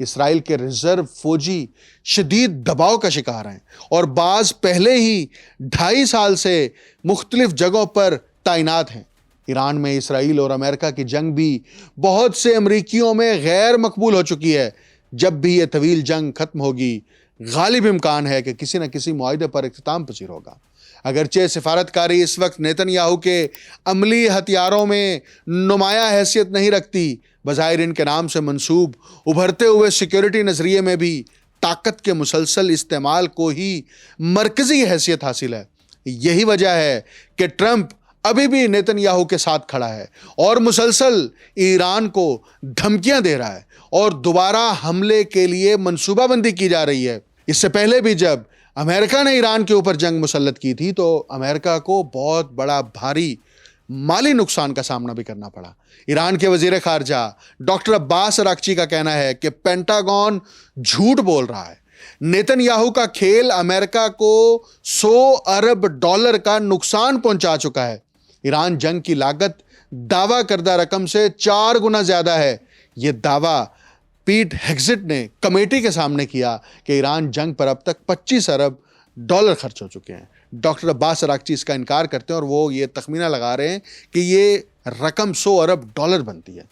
اسرائیل کے ریزرو فوجی شدید دباؤ کا شکار ہیں اور بعض پہلے ہی 2.5 سال سے مختلف جگہوں پر تعینات ہیں۔ ایران میں اسرائیل اور امریکہ کی جنگ بھی بہت سے امریکیوں میں غیر مقبول ہو چکی ہے۔ جب بھی یہ طویل جنگ ختم ہوگی، غالب امکان ہے کہ کسی نہ کسی معاہدے پر اختتام پذیر ہوگا۔ اگرچہ سفارتکاری اس وقت نیتن یاہو کے عملی ہتھیاروں میں نمایاں حیثیت نہیں رکھتی، بظاہر ان کے نام سے منسوب ابھرتے ہوئے سیکیورٹی نظریے میں بھی طاقت کے مسلسل استعمال کو ہی مرکزی حیثیت حاصل ہے۔ یہی وجہ ہے کہ ٹرمپ ابھی بھی نیتن یاہو کے ساتھ کھڑا ہے اور مسلسل ایران کو دھمکیاں دے رہا ہے اور دوبارہ حملے کے لیے منصوبہ بندی کی جا رہی ہے۔ اس سے پہلے بھی جب امریکہ نے ایران کے اوپر جنگ مسلط کی تھی تو امریکہ کو بہت بڑا بھاری مالی نقصان کا سامنا بھی کرنا پڑا۔ ایران کے وزیر خارجہ ڈاکٹر عباس اراغچی کا کہنا ہے کہ پینٹاگون جھوٹ بول رہا ہے۔ نیتن یاہو کا کھیل امریکہ کو $100 ارب کا نقصان پہنچا چکا ہے۔ ایران جنگ کی لاگت دعویٰ کردہ رقم سے 4 گنا زیادہ ہے۔ یہ دعویٰ پیٹ ہیگزٹ نے کمیٹی کے سامنے کیا کہ ایران جنگ پر اب تک $25 ارب خرچ ہو چکے ہیں۔ ڈاکٹر عباس اراغچی اس کا انکار کرتے ہیں اور وہ یہ تخمینہ لگا رہے ہیں کہ یہ رقم $100 ارب بنتی ہے۔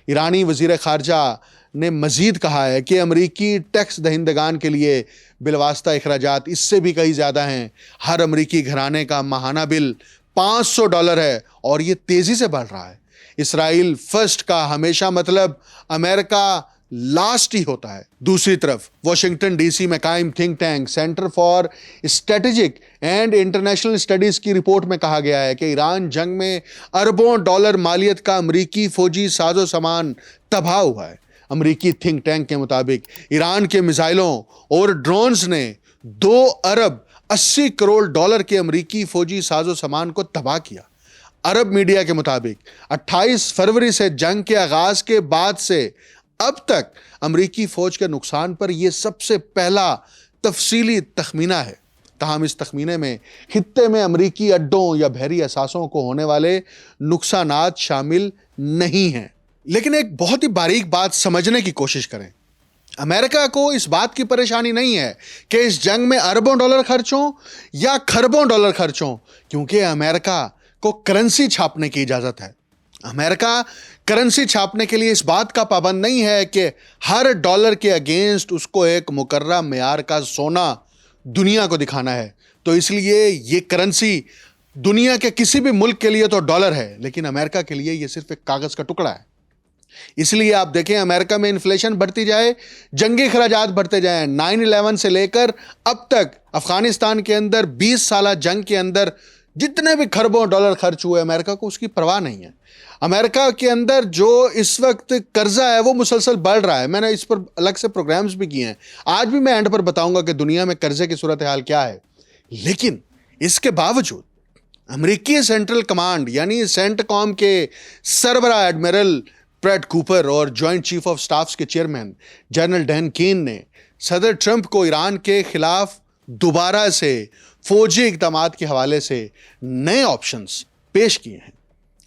ایرانی وزیر خارجہ نے مزید کہا ہے کہ امریکی ٹیکس دہندگان کے لیے بالواسطہ اخراجات اس سے بھی کہیں زیادہ ہیں۔ ہر امریکی گھرانے کا ماہانہ بل $500 ہے اور یہ تیزی سے بڑھ رہا ہے۔ اسرائیل فرسٹ کا ہمیشہ مطلب امریکہ لاسٹ ہی ہوتا ہے۔ دوسری طرف واشنگٹن ڈی سی میں قائم think tank centre for strategic and international studies کی رپورٹ میں کہا گیا ہے کہ ایران جنگ میں اربوں ڈالر مالیت کا امریکی فوجی ساز و سامان تباہ ہوا ہے۔ امریکی تھنک ٹینک کے مطابق ایران کے میزائلوں اور ڈرونز نے $2.80 کروڑ کے امریکی فوجی ساز و سامان کو تباہ کیا۔ عرب میڈیا کے مطابق 28 فروری سے جنگ کے آغاز کے بعد سے اب تک امریکی فوج کے نقصان پر یہ سب سے پہلا تفصیلی تخمینہ ہے۔ تاہم اس تخمینے میں خطے میں امریکی اڈوں یا بحری اثاثوں کو ہونے والے نقصانات شامل نہیں ہیں۔ لیکن ایک بہت ہی باریک بات سمجھنے کی کوشش کریں۔ امریکہ کو اس بات کی پریشانی نہیں ہے کہ اس جنگ میں اربوں ڈالر خرچ ہوں یا کھربوں ڈالر خرچ ہوں، کیونکہ امریکہ کو کرنسی چھاپنے کی اجازت ہے۔ امریکہ کرنسی چھاپنے کے لیے اس بات کا پابند نہیں ہے کہ ہر ڈالر کے اگینسٹ اس کو ایک مقررہ معیار کا سونا دنیا کو دکھانا ہے۔ تو اس لیے یہ کرنسی دنیا کے کسی بھی ملک کے لیے تو ڈالر ہے، لیکن امریکہ کے لیے یہ صرف ایک کاغذ کا ٹکڑا ہے۔ اس لیے آپ دیکھیں امریکہ میں انفلیشن بڑھتی جائے، جنگی اخراجات بڑھتے جائیں۔ 9/11 سے لے کر اب تک افغانستان کے اندر 20 سالہ جنگ کے اندر جتنے بھی کھربوں ڈالر خرچ ہوئے، امریکہ کو اس کی پرواہ نہیں ہے۔ امریکہ کے اندر جو اس وقت قرضہ ہے وہ مسلسل بڑھ رہا ہے۔ میں نے اس پر الگ سے پروگرامز بھی کیے ہیں، آج بھی میں اینڈ پر بتاؤں گا کہ دنیا میں قرضے کی صورتحال کیا ہے۔ لیکن اس کے باوجود امریکی سینٹرل کمانڈ یعنی سینٹ کام کے سربراہ ایڈمرل پریٹ کوپر اور جوائنٹ چیف آف سٹافز کے چیئرمین جنرل ڈین کین نے صدر ٹرمپ کو ایران کے خلاف دوبارہ سے فوجی اقدامات کے حوالے سے نئے آپشنز پیش کیے ہیں۔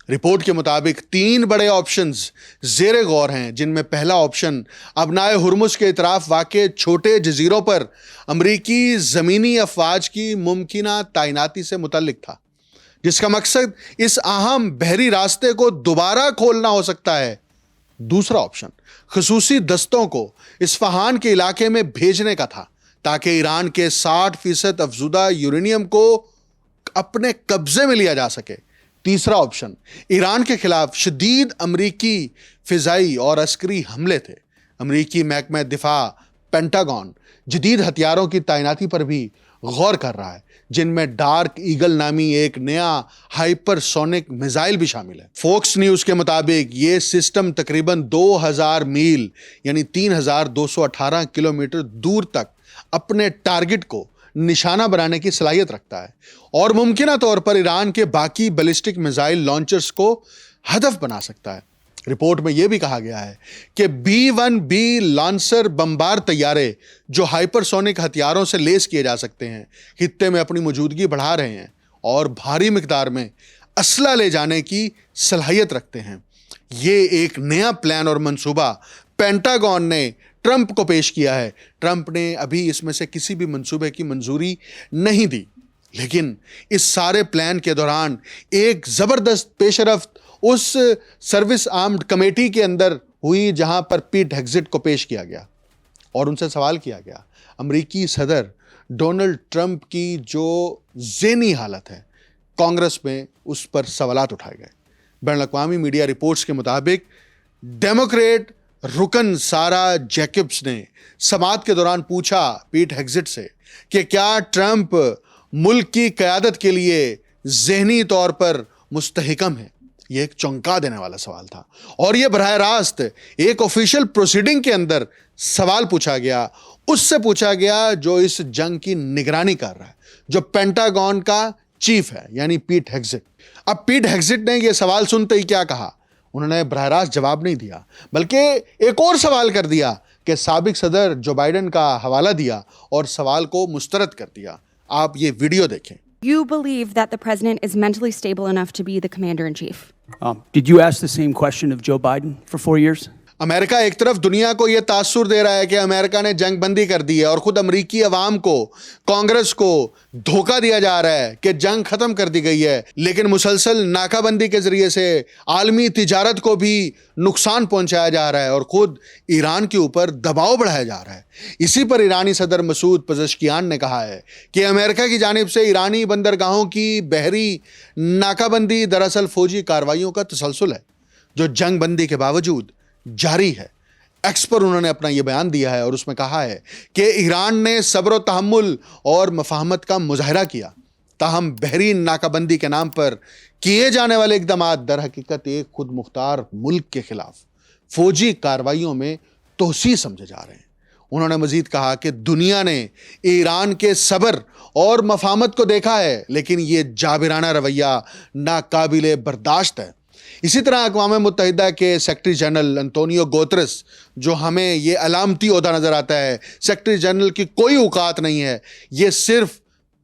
رپورٹ کے مطابق 3 بڑے آپشنز زیر غور ہیں، جن میں پہلا آپشن ابنائے ہرمز کے اطراف واقع چھوٹے جزیروں پر امریکی زمینی افواج کی ممکنہ تعیناتی سے متعلق تھا، جس کا مقصد اس اہم بحری راستے کو دوبارہ کھولنا ہو سکتا ہے۔ دوسرا آپشن خصوصی دستوں کو اصفہان کے علاقے میں بھیجنے کا تھا تاکہ ایران کے 60% افزودہ یورینیم کو اپنے قبضے میں لیا جا سکے۔ تیسرا آپشن ایران کے خلاف شدید امریکی فضائی اور عسکری حملے تھے۔ امریکی محکمہ دفاع پینٹاگون جدید ہتھیاروں کی تعیناتی پر بھی غور کر رہا ہے، جن میں ڈارک ایگل نامی ایک نیا ہائپر سونک میزائل بھی شامل ہے۔ فوکس نیوز کے مطابق یہ سسٹم تقریباً 2000 میل یعنی 3218 کلومیٹر دور تک اپنے ٹارگٹ کو نشانہ بنانے کی صلاحیت رکھتا ہے اور ممکنہ طور پر ایران کے باقی بیلسٹک میزائل لانچرز کو ہدف بنا سکتا ہے۔ رپورٹ میں یہ بھی کہا گیا ہے کہ B-1B لانسر بمبار طیارے جو ہائپرسونک ہتھیاروں سے لیس کیے جا سکتے ہیں، خطے میں اپنی موجودگی بڑھا رہے ہیں اور بھاری مقدار میں اسلحہ لے جانے کی صلاحیت رکھتے ہیں۔ یہ ایک نیا پلان اور منصوبہ پینٹاگون نے ٹرمپ کو پیش کیا ہے. ٹرمپ نے ابھی اس میں سے کسی بھی منصوبے کی منظوری نہیں دی, لیکن اس سارے پلان کے دوران ایک زبردست پیش رفت اس سروس آرمڈ کمیٹی کے اندر ہوئی جہاں پر پیٹ ہیگزٹ کو پیش کیا گیا اور ان سے سوال کیا گیا. امریکی صدر ڈونلڈ ٹرمپ کی جو ذہنی حالت ہے کانگریس میں, اس پر سوالات اٹھائے گئے. بین الاقوامی میڈیا رپورٹس کے مطابق ڈیموکریٹ رکن سارا جیکبس نے سماعت کے دوران پوچھا پیٹ ہیگزٹ سے کہ کیا ٹرمپ ملک کی قیادت کے لیے ذہنی طور پر مستحکم ہے. یہ ایک چونکا دینے والا سوال تھا, اور یہ براہ راست ایک آفیشیل پروسیڈنگ کے اندر سوال پوچھا گیا. اس سے پوچھا گیا جو اس جنگ کی نگرانی کر رہا ہے, جو پینٹاگون کا چیف ہے, یعنی پیٹ ہیگزٹ. اب پیٹ ہیگزٹ نے یہ سوال سنتے ہی کیا کہا؟ انہوں نے براہ راست جواب نہیں دیا, بلکہ ایک اور سوال کر دیا کہ سابق صدر جو بائیڈن کا حوالہ دیا اور سوال کو مسترد کر دیا. آپ یہ ویڈیو دیکھیں. You believe that the president is mentally stable enough to be the commander-in-chief? Did you ask the same question of Joe Biden for 4 years? امریکہ ایک طرف دنیا کو یہ تاثر دے رہا ہے کہ امریکہ نے جنگ بندی کر دی ہے, اور خود امریکی عوام کو, کانگریس کو دھوکہ دیا جا رہا ہے کہ جنگ ختم کر دی گئی ہے, لیکن مسلسل ناکہ بندی کے ذریعے سے عالمی تجارت کو بھی نقصان پہنچایا جا رہا ہے اور خود ایران کے اوپر دباؤ بڑھایا جا رہا ہے. اسی پر ایرانی صدر مسعود پزشکیان نے کہا ہے کہ امریکہ کی جانب سے ایرانی بندرگاہوں کی بحری ناکہ بندی دراصل فوجی کارروائیوں کا تسلسل ہے جو جنگ بندی کے باوجود جاری ہے. ایکس پر انہوں نے اپنا یہ بیان دیا ہے اور اس میں کہا ہے کہ ایران نے صبر و تحمل اور مفاہمت کا مظاہرہ کیا, تاہم بحری ناکہ بندی کے نام پر کیے جانے والے اقدامات در حقیقت ایک خود مختار ملک کے خلاف فوجی کارروائیوں میں توسیع سمجھے جا رہے ہیں. انہوں نے مزید کہا کہ دنیا نے ایران کے صبر اور مفاہمت کو دیکھا ہے, لیکن یہ جابرانہ رویہ ناقابل برداشت ہے. اسی طرح اقوام متحدہ کے سیکرٹری جنرل انتونیو گوترس, جو ہمیں یہ علامتی عہدہ نظر آتا ہے, سیکرٹری جنرل کی کوئی اوقات نہیں ہے, یہ صرف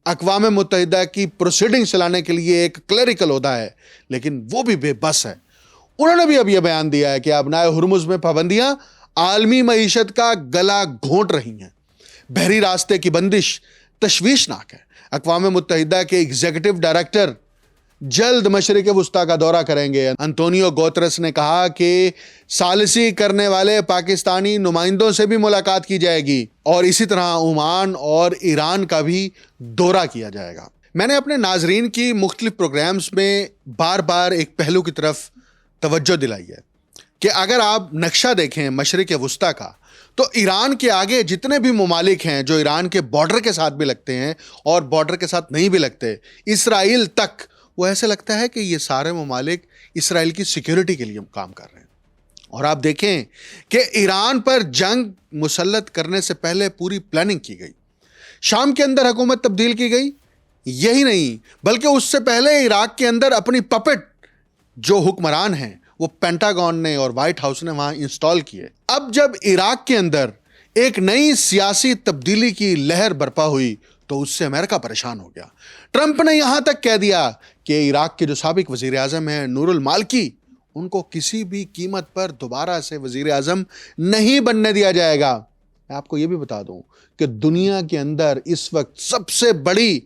اقوام متحدہ کی پروسیڈنگ چلانے کے لیے ایک کلیریکل عہدہ ہے, لیکن وہ بھی بے بس ہے. انہوں نے بھی اب یہ بیان دیا ہے کہ ابنائے ہرمز میں پابندیاں عالمی معیشت کا گلا گھونٹ رہی ہیں. بحری راستے کی بندش تشویشناک ہے. اقوام متحدہ کے ایگزیکٹو ڈائریکٹر جلد مشرق وسطیٰ کا دورہ کریں گے. انتونیو گوترس نے کہا کہ ثالثی کرنے والے پاکستانی نمائندوں سے بھی ملاقات کی جائے گی, اور اسی طرح عمان اور ایران کا بھی دورہ کیا جائے گا. میں نے اپنے ناظرین کی مختلف پروگرامز میں بار بار ایک پہلو کی طرف توجہ دلائی ہے کہ اگر آپ نقشہ دیکھیں مشرق وسطیٰ کا, تو ایران کے آگے جتنے بھی ممالک ہیں جو ایران کے بارڈر کے ساتھ بھی لگتے ہیں اور بارڈر کے ساتھ نہیں بھی لگتے, اسرائیل تک, وہ ایسے لگتا ہے کہ یہ سارے ممالک اسرائیل کی سیکیورٹی کے لیے کام کر رہے ہیں. اور آپ دیکھیں کہ ایران پر جنگ مسلط کرنے سے پہلے پوری پلاننگ کی گئی. شام کے اندر حکومت تبدیل کی گئی. یہی نہیں بلکہ اس سے پہلے عراق کے اندر اپنی پپٹ جو حکمران ہیں وہ پینٹاگون نے اور وائٹ ہاؤس نے وہاں انسٹال کیے. اب جب عراق کے اندر ایک نئی سیاسی تبدیلی کی لہر برپا ہوئی تو اس سے امریکہ پریشان ہو گیا. ٹرمپ نے یہاں تک کہہ دیا کہ عراق کے جو سابق وزیر اعظم ہیں نور المالکی, ان کو کسی بھی قیمت پر دوبارہ سے وزیر اعظم نہیں بننے دیا جائے گا. میں آپ کو یہ بھی بتا دوں کہ دنیا کے اندر اس وقت سب سے بڑی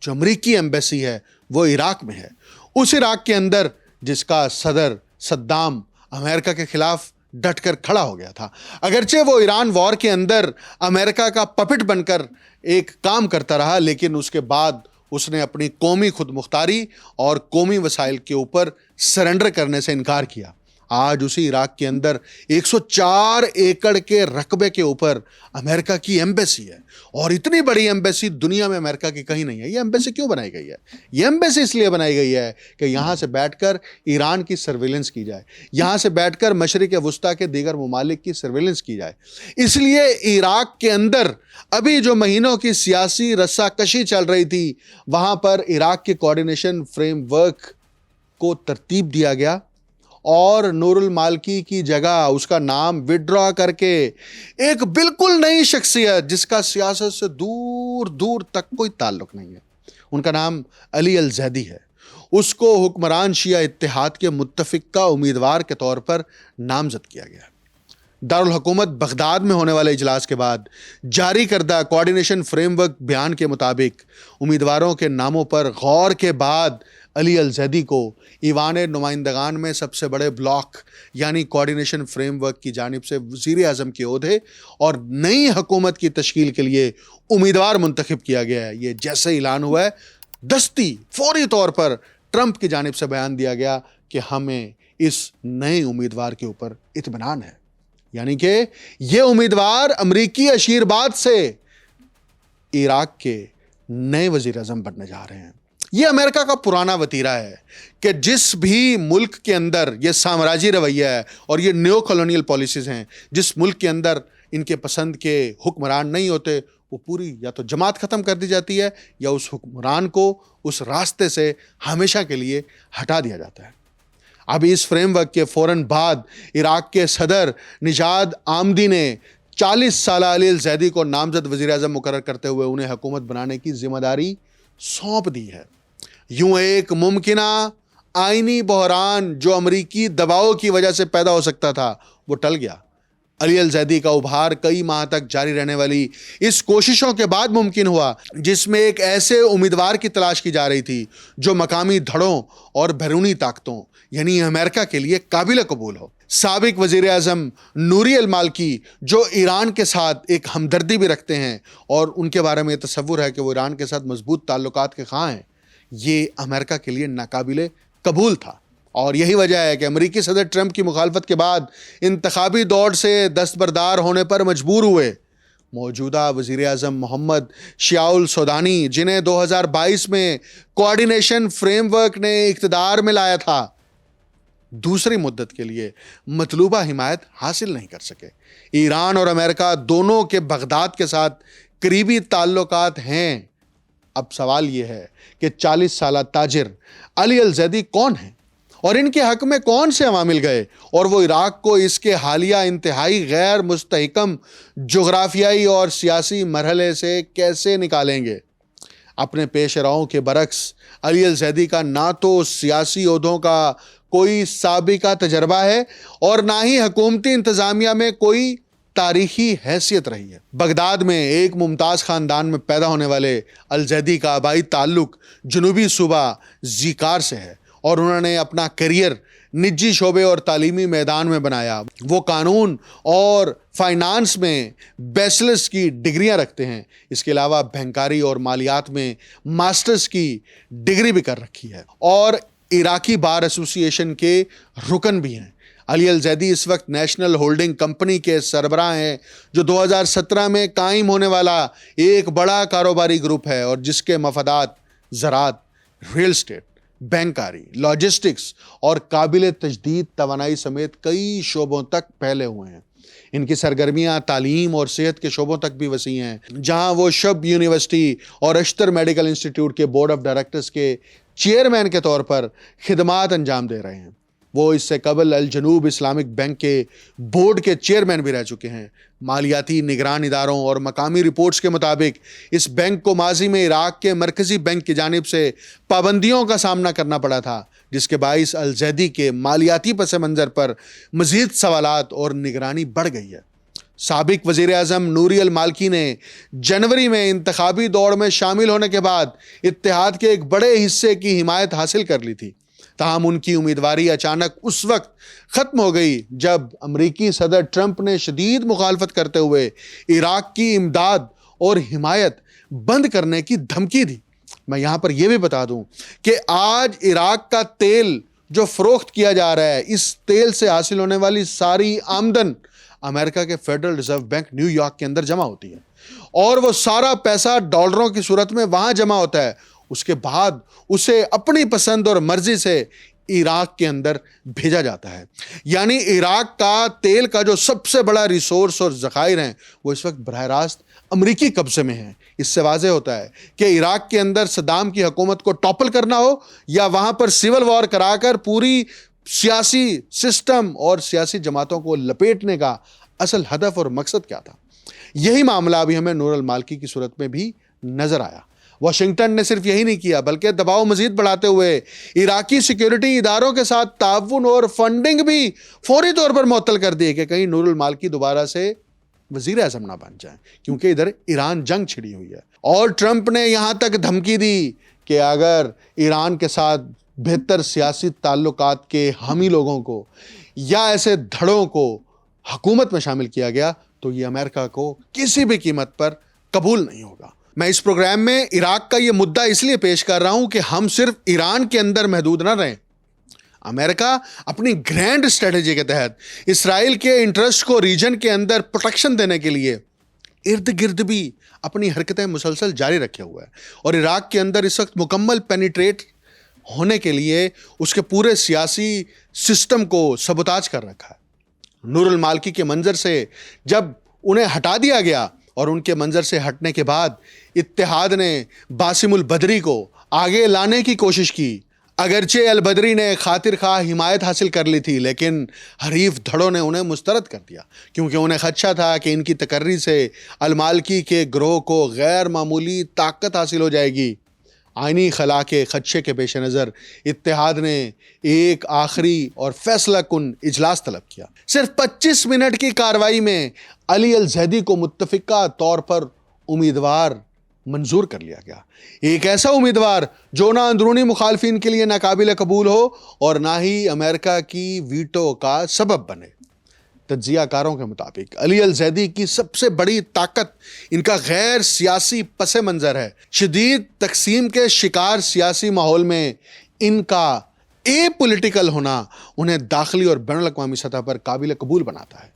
جو امریکی ایمبیسی ہے وہ عراق میں ہے. اس عراق کے اندر جس کا صدر صدام امریکہ کے خلاف ڈٹ کر کھڑا ہو گیا تھا. اگرچہ وہ ایران وار کے اندر امریکہ کا پپٹ بن کر ایک کام کرتا رہا, لیکن اس کے بعد اس نے اپنی قومی خود مختاری اور قومی وسائل کے اوپر سرنڈر کرنے سے انکار کیا. آج اسی عراق کے اندر 104 ایکڑ کے رقبے کے اوپر امریکہ کی ایمبیسی ہے, اور اتنی بڑی ایمبیسی دنیا میں امریکہ کی کہیں نہیں ہے. یہ ایمبیسی کیوں بنائی گئی ہے؟ یہ ایمبیسی اس لیے بنائی گئی ہے کہ یہاں سے بیٹھ کر ایران کی سرویلنس کی جائے, یہاں سے بیٹھ کر مشرق وسطیٰ کے دیگر ممالک کی سرویلنس کی جائے. اس لیے عراق کے اندر ابھی جو مہینوں کی سیاسی رسا کشی چل رہی تھی, وہاں پر عراق کے کوارڈینیشن فریم ورک کو ترتیب دیا گیا, اور نور المالکی کی جگہ اس کا نام وڈرا کر کے ایک بالکل نئی شخصیت جس کا سیاست سے دور دور تک کوئی تعلق نہیں ہے, ان کا نام علی الزیدی ہے, اس کو حکمران شیعہ اتحاد کے متفقہ امیدوار کے طور پر نامزد کیا گیا. دارالحکومت بغداد میں ہونے والے اجلاس کے بعد جاری کردہ کوارڈینیشن فریم ورک بیان کے مطابق امیدواروں کے ناموں پر غور کے بعد علی الزیدی کو ایوان نمائندگان میں سب سے بڑے بلاک یعنی کوارڈینیشن فریم ورک کی جانب سے وزیر اعظم کے عہدے اور نئی حکومت کی تشکیل کے لیے امیدوار منتخب کیا گیا ہے. یہ جیسے اعلان ہوا ہے دستی فوری طور پر ٹرمپ کی جانب سے بیان دیا گیا کہ ہمیں اس نئے امیدوار کے اوپر اطمینان ہے. یعنی کہ یہ امیدوار امریکی اشیرباد سے عراق کے نئے وزیر اعظم بننے جا رہے ہیں. یہ امریکہ کا پرانا وتیرہ ہے کہ جس بھی ملک کے اندر یہ سامراجی رویہ ہے اور یہ نیو کالونیل پالیسیز ہیں، جس ملک کے اندر ان کے پسند کے حکمران نہیں ہوتے، وہ پوری یا تو جماعت ختم کر دی جاتی ہے یا اس حکمران کو اس راستے سے ہمیشہ کے لیے ہٹا دیا جاتا ہے. اب اس فریم ورک کے فوراً بعد عراق کے صدر نژاد آمدی نے 40 سالہ علی الزیدی کو نامزد وزیر اعظم مقرر کرتے ہوئے انہیں حکومت بنانے کی ذمہ داری سونپ دی ہے. یوں ایک ممکنہ آئینی بحران جو امریکی دباؤ کی وجہ سے پیدا ہو سکتا تھا وہ ٹل گیا. علی الزیدی کا ابھار کئی ماہ تک جاری رہنے والی اس کوششوں کے بعد ممکن ہوا جس میں ایک ایسے امیدوار کی تلاش کی جا رہی تھی جو مقامی دھڑوں اور بیرونی طاقتوں یعنی امریکہ کے لیے قابل قبول ہو. سابق وزیر اعظم نوری المالکی جو ایران کے ساتھ ایک ہمدردی بھی رکھتے ہیں اور ان کے بارے میں یہ تصور ہے کہ وہ ایران کے ساتھ مضبوط تعلقات کے خواہاں ہیں، یہ امریکہ کے لیے ناقابل قبول تھا. اور یہی وجہ ہے کہ امریکی صدر ٹرمپ کی مخالفت کے بعد انتخابی دوڑ سے دستبردار ہونے پر مجبور ہوئے. موجودہ وزیر اعظم محمد شیاء السودانی جنہیں 2022 میں کوارڈینیشن فریم ورک نے اقتدار میں لایا تھا، دوسری مدت کے لیے مطلوبہ حمایت حاصل نہیں کر سکے. ایران اور امریکہ دونوں کے بغداد کے ساتھ قریبی تعلقات ہیں. اب سوال یہ ہے کہ 40 سالہ تاجر علی الزیدی کون ہیں اور ان کے حق میں کون سے عوامل گئے اور وہ عراق کو اس کے حالیہ انتہائی غیر مستحکم جغرافیائی اور سیاسی مرحلے سے کیسے نکالیں گے. اپنے پیش رووں کے برعکس علی الزیدی کا نہ تو سیاسی عہدوں کا کوئی سابقہ تجربہ ہے اور نہ ہی حکومتی انتظامیہ میں کوئی تاریخی حیثیت رہی ہے. بغداد میں ایک ممتاز خاندان میں پیدا ہونے والے الزیدی کا آبائی تعلق جنوبی صوبہ زیکار سے ہے اور انہوں نے اپنا کیریئر نجی شعبے اور تعلیمی میدان میں بنایا. وہ قانون اور فائنانس میں بیچلرز کی ڈگریاں رکھتے ہیں. اس کے علاوہ بینکاری اور مالیات میں ماسٹرز کی ڈگری بھی کر رکھی ہے اور عراقی بار ایسوسی ایشن کے رکن بھی ہیں. علی الزیدی اس وقت نیشنل ہولڈنگ کمپنی کے سربراہ ہیں جو 2017 میں قائم ہونے والا ایک بڑا کاروباری گروپ ہے اور جس کے مفادات زراعت، ریل اسٹیٹ، بینکاری، لاجسٹکس اور قابل تجدید توانائی سمیت کئی شعبوں تک پھیلے ہوئے ہیں. ان کی سرگرمیاں تعلیم اور صحت کے شعبوں تک بھی وسیع ہیں، جہاں وہ شب یونیورسٹی اور اشتر میڈیکل انسٹیٹیوٹ کے بورڈ آف ڈائریکٹرز کے چیئرمین کے طور پر خدمات انجام دے رہے ہیں. وہ اس سے قبل الجنوب اسلامک بینک کے بورڈ کے چیئرمین بھی رہ چکے ہیں. مالیاتی نگران اداروں اور مقامی رپورٹس کے مطابق اس بینک کو ماضی میں عراق کے مرکزی بینک کی جانب سے پابندیوں کا سامنا کرنا پڑا تھا، جس کے باعث الزیدی کے مالیاتی پس منظر پر مزید سوالات اور نگرانی بڑھ گئی ہے. سابق وزیر اعظم نوری المالکی نے جنوری میں انتخابی دوڑ میں شامل ہونے کے بعد اتحاد کے ایک بڑے حصے کی حمایت حاصل کر لی تھی. تاہم ان کی امیدواری اچانک اس وقت ختم ہو گئی جب امریکی صدر ٹرمپ نے شدید مخالفت کرتے ہوئے عراق کی امداد اور حمایت بند کرنے کی دھمکی دی. میں یہاں پر یہ بھی بتا دوں کہ آج عراق کا تیل جو فروخت کیا جا رہا ہے، اس تیل سے حاصل ہونے والی ساری آمدن امریکہ کے federal reserve bank new York کے اندر جمع ہوتی ہے اور وہ سارا پیسہ ڈالروں کی صورت میں وہاں جمع ہوتا ہے. اس کے بعد اسے اپنی پسند اور مرضی سے عراق کے اندر بھیجا جاتا ہے. یعنی عراق کا تیل کا جو سب سے بڑا ریسورس اور ذخائر ہیں وہ اس وقت براہ راست امریکی قبضے میں ہیں. اس سے واضح ہوتا ہے کہ عراق کے اندر صدام کی حکومت کو ٹاپل کرنا ہو یا وہاں پر سول وار کرا کر پوری سیاسی سسٹم اور سیاسی جماعتوں کو لپیٹنے کا اصل ہدف اور مقصد کیا تھا. یہی معاملہ ابھی ہمیں نور المالکی کی صورت میں بھی نظر آیا. واشنگٹن نے صرف یہی نہیں کیا بلکہ دباؤ مزید بڑھاتے ہوئے عراقی سیکیورٹی اداروں کے ساتھ تعاون اور فنڈنگ بھی فوری طور پر معطل کر دی کہ کہیں نور المالکی دوبارہ سے وزیر اعظم نہ بن جائیں، کیونکہ ادھر ایران جنگ چھڑی ہوئی ہے۔ اور ٹرمپ نے یہاں تک دھمکی دی کہ اگر ایران کے ساتھ بہتر سیاسی تعلقات کے حامی لوگوں کو یا ایسے دھڑوں کو حکومت میں شامل کیا گیا تو یہ امریکہ کو کسی بھی قیمت پر قبول نہیں ہوگا۔ میں اس پروگرام میں عراق کا یہ مدعا اس لیے پیش کر رہا ہوں کہ ہم صرف ایران کے اندر محدود نہ رہیں۔ امریکہ اپنی گرینڈ اسٹریٹجی کے تحت اسرائیل کے انٹرسٹ کو ریجن کے اندر پروٹیکشن دینے کے لیے ارد گرد بھی اپنی حرکتیں مسلسل جاری رکھے ہوا ہے، اور عراق کے اندر اس وقت مکمل پینیٹریٹ ہونے کے لیے اس کے پورے سیاسی سسٹم کو سبوتاج کر رکھا ہے۔ نور المالکی کے منظر سے جب انہیں ہٹا دیا گیا اور ان کے منظر سے ہٹنے کے بعد اتحاد نے باسم البدری کو آگے لانے کی کوشش کی۔ اگرچہ البدری نے خاطر خواہ حمایت حاصل کر لی تھی، لیکن حریف دھڑوں نے انہیں مسترد کر دیا، کیونکہ انہیں خدشہ تھا کہ ان کی تقرری سے المالکی کے گروہ کو غیر معمولی طاقت حاصل ہو جائے گی۔ آئینی خلا کے خدشے کے پیش نظر اتحاد نے ایک آخری اور فیصلہ کن اجلاس طلب کیا۔ صرف 25 منٹ کی کارروائی میں علی الزیدی کو متفقہ طور پر امیدوار منظور کر لیا گیا، ایک ایسا امیدوار جو نہ اندرونی مخالفین کے لیے ناقابل قبول ہو اور نہ ہی امریکہ کی ویٹو کا سبب بنے۔ تجزیہ کاروں کے مطابق علی الزیدی کی سب سے بڑی طاقت ان کا غیر سیاسی پس منظر ہے۔ شدید تقسیم کے شکار سیاسی ماحول میں ان کا پولیٹیکل ہونا انہیں داخلی اور بین الاقوامی سطح پر قابل قبول بناتا ہے۔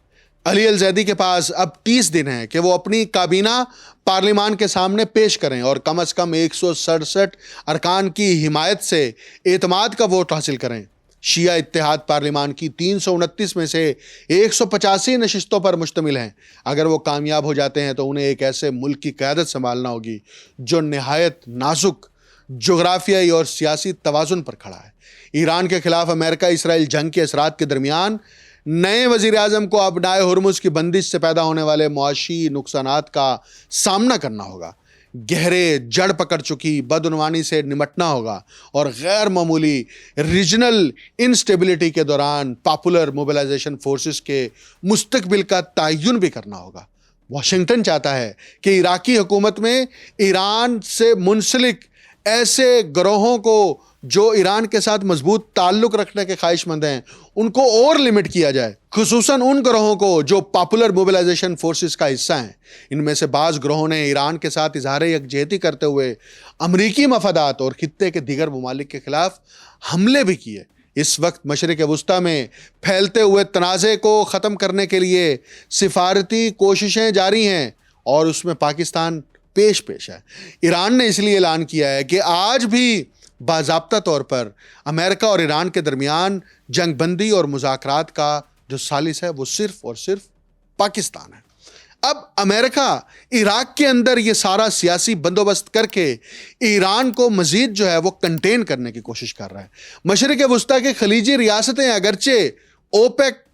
علی الزیدی کے پاس اب 30 دن ہیں کہ وہ اپنی کابینہ پارلیمان کے سامنے پیش کریں اور کم از کم 167 ارکان کی حمایت سے اعتماد کا ووٹ حاصل کریں۔ شیعہ اتحاد پارلیمان کی 329 میں سے 185 نشستوں پر مشتمل ہیں۔ اگر وہ کامیاب ہو جاتے ہیں تو انہیں ایک ایسے ملک کی قیادت سنبھالنا ہوگی جو نہایت نازک جغرافیائی اور سیاسی توازن پر کھڑا ہے۔ ایران کے خلاف امریکہ اسرائیل جنگ کے اثرات کے درمیان نئے وزیر اعظم کو ابنائے ہرمز کی بندش سے پیدا ہونے والے معاشی نقصانات کا سامنا کرنا ہوگا، گہرے جڑ پکڑ چکی بدعنوانی سے نمٹنا ہوگا اور غیر معمولی ریجنل انسٹیبلٹی کے دوران پاپولر موبلائزیشن فورسز کے مستقبل کا تعین بھی کرنا ہوگا۔ واشنگٹن چاہتا ہے کہ عراقی حکومت میں ایران سے منسلک ایسے گروہوں کو جو ایران کے ساتھ مضبوط تعلق رکھنے کے خواہش مند ہیں ان کو اور لمٹ کیا جائے، خصوصاً ان گروہوں کو جو پاپولر موبلائزیشن فورسز کا حصہ ہیں۔ ان میں سے بعض گروہوں نے ایران کے ساتھ اظہار یکجہتی کرتے ہوئے امریکی مفادات اور خطے کے دیگر ممالک کے خلاف حملے بھی کیے۔ اس وقت مشرق وسطیٰ میں پھیلتے ہوئے تنازع کو ختم کرنے کے لیے سفارتی کوششیں جاری ہیں اور اس میں پاکستان پیش ہے۔ ایران نے اس لیے اعلان کیا ہے کہ آج بھی باضابطہ طور پر امریکہ اور ایران کے درمیان جنگ بندی اور مذاکرات کا جو ثالث ہے وہ صرف اور صرف پاکستان ہے۔ اب امریکہ عراق کے اندر یہ سارا سیاسی بندوبست کر کے ایران کو مزید جو ہے وہ کنٹین کرنے کی کوشش کر رہا ہے۔ مشرق وسطیٰ کے خلیجی ریاستیں اگرچہ اوپیک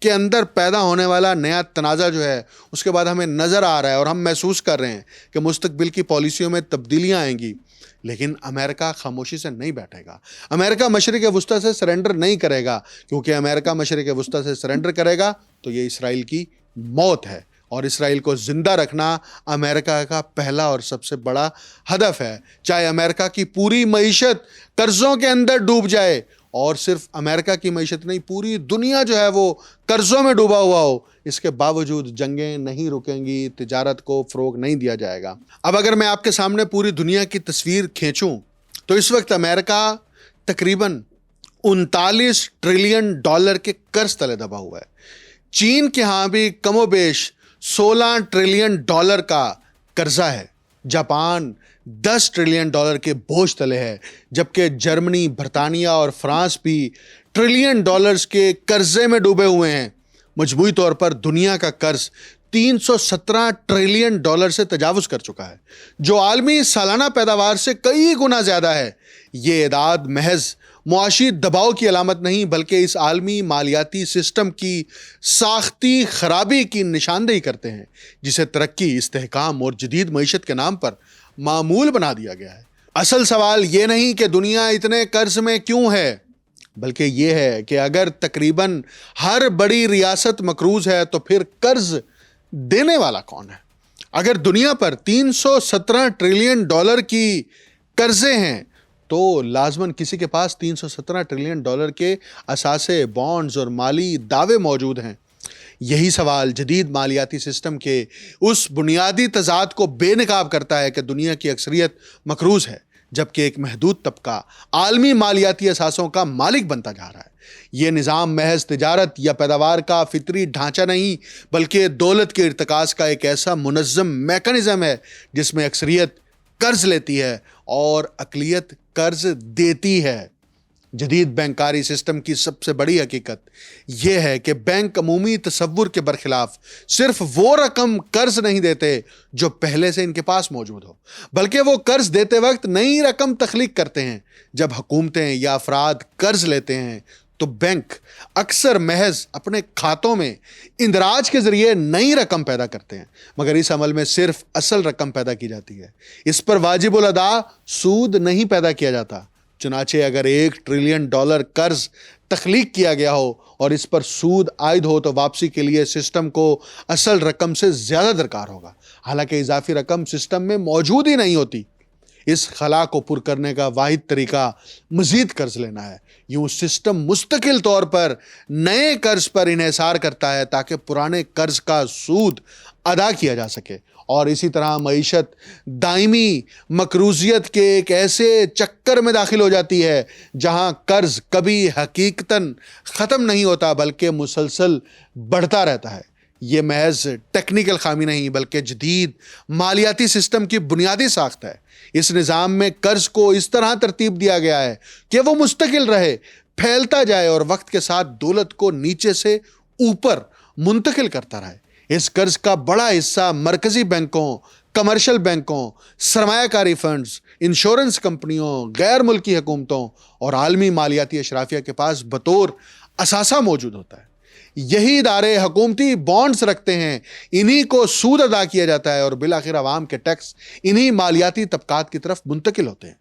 کے اندر پیدا ہونے والا نیا تنازع جو ہے اس کے بعد ہمیں نظر آ رہا ہے اور ہم محسوس کر رہے ہیں کہ مستقبل کی پالیسیوں میں تبدیلیاں آئیں گی، لیکن امریکہ خاموشی سے نہیں بیٹھے گا۔ امریکہ مشرق وسطیٰ سے سرنڈر نہیں کرے گا، کیونکہ امریکہ مشرق وسطیٰ سے سرنڈر کرے گا تو یہ اسرائیل کی موت ہے، اور اسرائیل کو زندہ رکھنا امریکہ کا پہلا اور سب سے بڑا ہدف ہے۔ چاہے امریکہ کی پوری معیشت قرضوں کے اندر ڈوب جائے، اور صرف امریکہ کی معیشت نہیں پوری دنیا جو ہے وہ قرضوں میں ڈوبا ہوا ہو، اس کے باوجود جنگیں نہیں رکیں گی، تجارت کو فروغ نہیں دیا جائے گا۔ اب اگر میں آپ کے سامنے پوری دنیا کی تصویر کھینچوں تو اس وقت امریکہ تقریباً 39 ٹریلین ڈالر کے قرض تلے دبا ہوا ہے۔ چین کے ہاں بھی کم و بیش 16 ٹریلین ڈالر کا قرضہ ہے۔ جاپان 10 ٹریلین ڈالر کے بوجھ تلے ہے، جبکہ جرمنی، برطانیہ اور فرانس بھی ٹریلین ڈالرز کے قرضے میں ڈوبے ہوئے ہیں۔ مجموعی طور پر دنیا کا قرض 317 ٹریلین ڈالر سے تجاوز کر چکا ہے، جو عالمی سالانہ پیداوار سے کئی گنا زیادہ ہے۔ یہ اعداد محض معاشی دباؤ کی علامت نہیں بلکہ اس عالمی مالیاتی سسٹم کی ساختی خرابی کی نشاندہی کرتے ہیں، جسے ترقی، استحکام اور جدید معیشت کے نام پر معمول بنا دیا گیا ہے۔ اصل سوال یہ نہیں کہ دنیا اتنے قرض میں کیوں ہے، بلکہ یہ ہے کہ اگر تقریباً ہر بڑی ریاست مقروض ہے تو پھر قرض دینے والا کون ہے؟ اگر دنیا پر 317 ٹریلین ڈالر کی قرضے ہیں تو لازماً کسی کے پاس 317 ٹریلین ڈالر کے اثاثے، بانڈز اور مالی دعوے موجود ہیں۔ یہی سوال جدید مالیاتی سسٹم کے اس بنیادی تضاد کو بے نقاب کرتا ہے کہ دنیا کی اکثریت مقروض ہے، جبکہ ایک محدود طبقہ عالمی مالیاتی اثاثوں کا مالک بنتا جا رہا ہے۔ یہ نظام محض تجارت یا پیداوار کا فطری ڈھانچہ نہیں، بلکہ دولت کے ارتکاز کا ایک ایسا منظم میکانزم ہے جس میں اکثریت قرض لیتی ہے اور اقلیت قرض دیتی ہے۔ جدید بینکاری سسٹم کی سب سے بڑی حقیقت یہ ہے کہ بینک عمومی تصور کے برخلاف صرف وہ رقم قرض نہیں دیتے جو پہلے سے ان کے پاس موجود ہو، بلکہ وہ قرض دیتے وقت نئی رقم تخلیق کرتے ہیں۔ جب حکومتیں یا افراد قرض لیتے ہیں تو بینک اکثر محض اپنے کھاتوں میں اندراج کے ذریعے نئی رقم پیدا کرتے ہیں، مگر اس عمل میں صرف اصل رقم پیدا کی جاتی ہے، اس پر واجب الادا سود نہیں پیدا کیا جاتا۔ چنانچہ اگر 1 ٹریلین ڈالر قرض تخلیق کیا گیا ہو اور اس پر سود عائد ہو تو واپسی کے لیے سسٹم کو اصل رقم سے زیادہ درکار ہوگا، حالانکہ اضافی رقم سسٹم میں موجود ہی نہیں ہوتی۔ اس خلا کو پر کرنے کا واحد طریقہ مزید قرض لینا ہے۔ یوں سسٹم مستقل طور پر نئے قرض پر انحصار کرتا ہے تاکہ پرانے قرض کا سود ادا کیا جا سکے، اور اسی طرح معیشت دائمی مقروضیت کے ایک ایسے چکر میں داخل ہو جاتی ہے جہاں قرض کبھی حقیقتاً ختم نہیں ہوتا بلکہ مسلسل بڑھتا رہتا ہے۔ یہ محض ٹیکنیکل خامی نہیں بلکہ جدید مالیاتی سسٹم کی بنیادی ساخت ہے۔ اس نظام میں قرض کو اس طرح ترتیب دیا گیا ہے کہ وہ مستقل رہے، پھیلتا جائے اور وقت کے ساتھ دولت کو نیچے سے اوپر منتقل کرتا رہے۔ اس قرض کا بڑا حصہ مرکزی بینکوں، کمرشل بینکوں، سرمایہ کاری فنڈز، انشورنس کمپنیوں، غیر ملکی حکومتوں اور عالمی مالیاتی اشرافیہ کے پاس بطور اثاثہ موجود ہوتا ہے۔ یہی ادارے حکومتی بانڈز رکھتے ہیں، انہی کو سود ادا کیا جاتا ہے اور بالآخر عوام کے ٹیکس انہی مالیاتی طبقات کی طرف منتقل ہوتے ہیں۔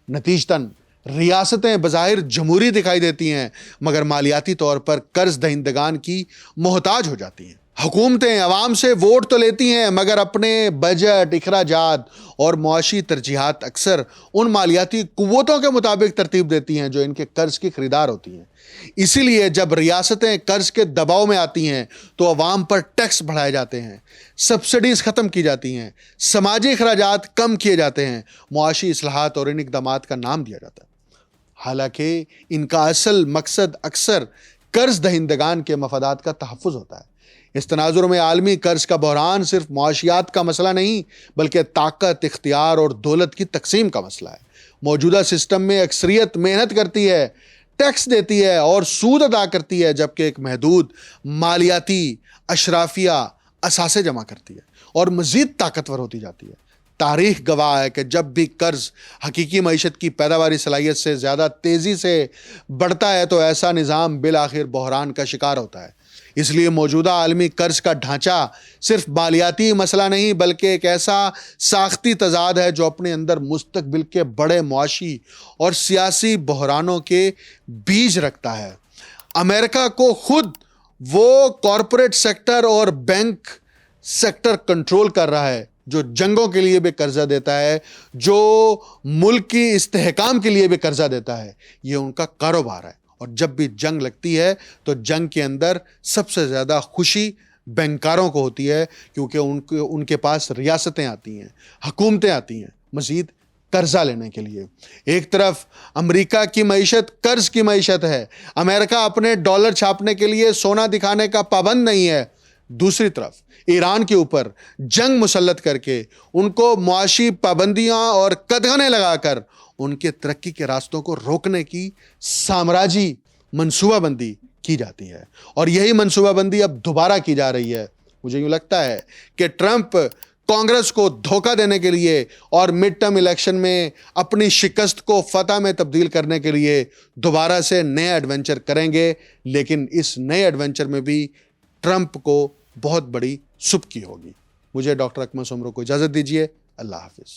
نتیجتاً ریاستیں بظاہر جمہوری دکھائی دیتی ہیں مگر مالیاتی طور پر قرض دہندگان کی محتاج ہو جاتی ہیں۔ حکومتیں عوام سے ووٹ تو لیتی ہیں مگر اپنے بجٹ، اخراجات اور معاشی ترجیحات اکثر ان مالیاتی قوتوں کے مطابق ترتیب دیتی ہیں جو ان کے قرض کی خریدار ہوتی ہیں۔ اسی لیے جب ریاستیں قرض کے دباؤ میں آتی ہیں تو عوام پر ٹیکس بڑھائے جاتے ہیں، سبسڈیز ختم کی جاتی ہیں، سماجی اخراجات کم کیے جاتے ہیں، معاشی اصلاحات اور ان اقدامات کا نام دیا جاتا ہے، حالانکہ ان کا اصل مقصد اکثر قرض دہندگان کے مفادات کا تحفظ ہوتا ہے۔ اس تناظر میں عالمی قرض کا بحران صرف معاشیات کا مسئلہ نہیں بلکہ طاقت، اختیار اور دولت کی تقسیم کا مسئلہ ہے۔ موجودہ سسٹم میں اکثریت محنت کرتی ہے، ٹیکس دیتی ہے اور سود ادا کرتی ہے، جبکہ ایک محدود مالیاتی اشرافیہ اثاثے جمع کرتی ہے اور مزید طاقتور ہوتی جاتی ہے۔ تاریخ گواہ ہے کہ جب بھی قرض حقیقی معیشت کی پیداواری صلاحیت سے زیادہ تیزی سے بڑھتا ہے تو ایسا نظام بالآخر بحران کا شکار ہوتا ہے۔ اس لیے موجودہ عالمی قرض کا ڈھانچہ صرف مالیاتی مسئلہ نہیں بلکہ ایک ایسا ساختی تضاد ہے جو اپنے اندر مستقبل کے بڑے معاشی اور سیاسی بحرانوں کے بیج رکھتا ہے۔ امریکہ کو خود وہ کارپوریٹ سیکٹر اور بینک سیکٹر کنٹرول کر رہا ہے جو جنگوں کے لیے بھی قرضہ دیتا ہے، جو ملک کی استحکام کے لیے بھی قرضہ دیتا ہے۔ یہ ان کا کاروبار ہے، اور جب بھی جنگ لگتی ہے تو جنگ کے اندر سب سے زیادہ خوشی بینکاروں کو ہوتی ہے کیونکہ ان کے پاس ریاستیں آتی ہیں، حکومتیں آتی ہیں مزید قرضہ لینے کے لیے۔ ایک طرف امریکہ کی معیشت قرض کی معیشت ہے، امریکہ اپنے ڈالر چھاپنے کے لیے سونا دکھانے کا پابند نہیں ہے۔ دوسری طرف ایران کے اوپر جنگ مسلط کر کے ان کو معاشی پابندیاں اور قدغنیں لگا کر ان کے ترقی کے راستوں کو روکنے کی سامراجی منصوبہ بندی کی جاتی ہے، اور یہی منصوبہ بندی اب دوبارہ کی جا رہی ہے۔ مجھے یوں لگتا ہے کہ ٹرمپ کانگریس کو دھوکہ دینے کے لیے اور مڈ ٹرم الیکشن میں اپنی شکست کو فتح میں تبدیل کرنے کے لیے دوبارہ سے نئے ایڈونچر کریں گے، لیکن اس نئے ایڈونچر میں بھی ٹرمپ کو بہت بڑی سبکی ہوگی۔ مجھے ڈاکٹر اکمل سومرو کو اجازت دیجیے۔ اللہ حافظ۔